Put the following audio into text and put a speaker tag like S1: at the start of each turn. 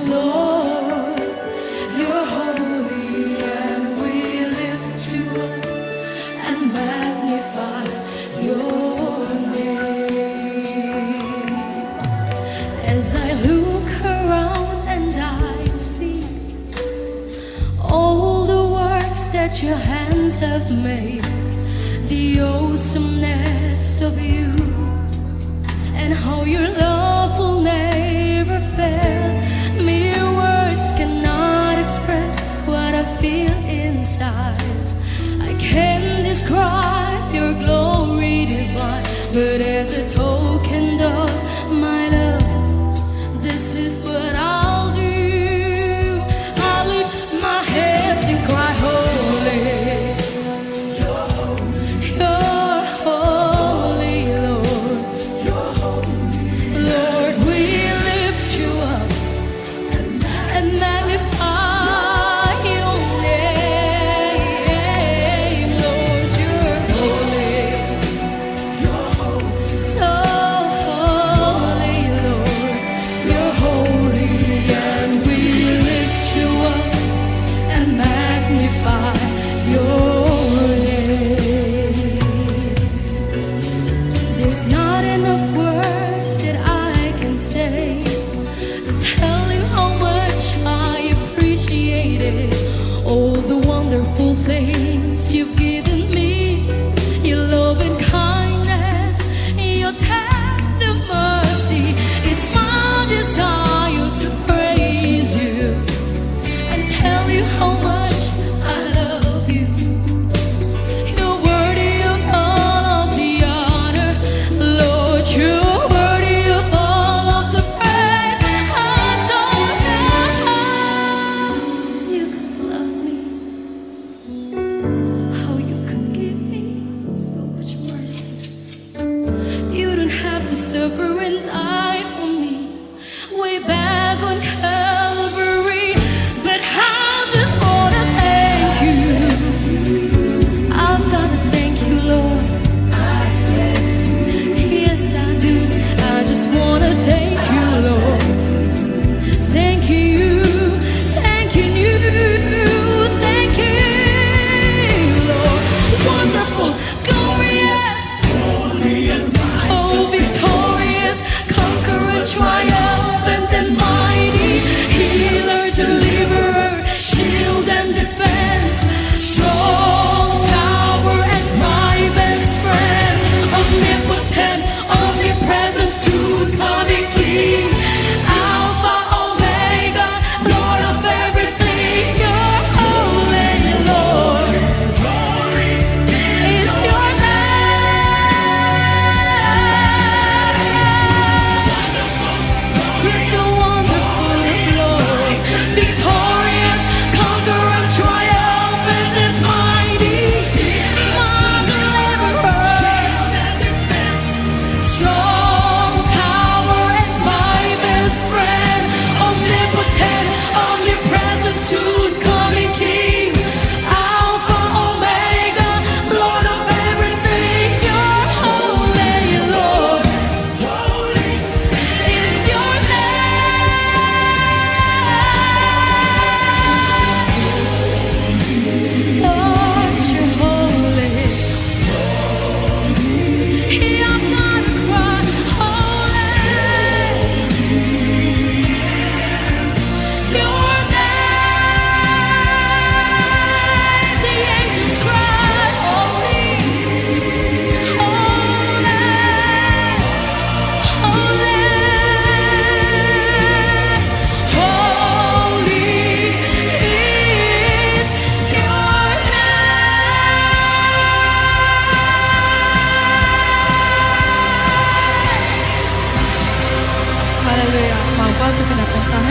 S1: Lord, you're holy, and we lift you up and magnify your name. As I look around and I see all the works that your hands have made, the awesomeness of you, and how your love will never fail. Mere words cannot express what I feel inside. I can't describe your glory divine, but as a token of my love, this is what I'll do. I'll lift my hands and cry, holy. You're holy, Lord. Lord, we lift you up and magnify your name. Lord, you're holy. So holy, Lord. You're holy, and we lift you up and magnify your name. There's not enough words that I can say to tell you how much I appreciate it. All the wonderful things you've given me, your love and kindness, your tender mercy. It's my desire to praise you and tell you how much I love you. You're worthy of all of the honor, Lord. You're worthy of all of the praise. I don't know how you could love me, how you could give me so much mercy. You don't have to suffer and die for me way back on Calvary, but I just wanna thank you. I've gotta thank you, Lord. Yes, I do. I just wanna thank you, Lord. Thank you, thank you, thank you, Lord. Wonderful, glorious, oh, victorious, conqueror, triumphant and mighty, healer, deliverer, shield and defense, strong tower and my best friend, omnipotent, omnipresent, soon coming King, Alpha, Omega, Lord of everything. You're holy, Lord. Is your name. You're so wonderful, Lord. Victorious, conqueror, triumphant and mighty, my deliverer, strong tower and my best friend, omnipotent, omnipresent, soon coming King, Alpha, Omega, Lord of everything. You're holy, Lord. Is your name. Lord, you're holy. I'm not crying, holy. Your name, the angels cry, holy, holy, holy, holy is your name. Haleluya, maaf aku kena pesan.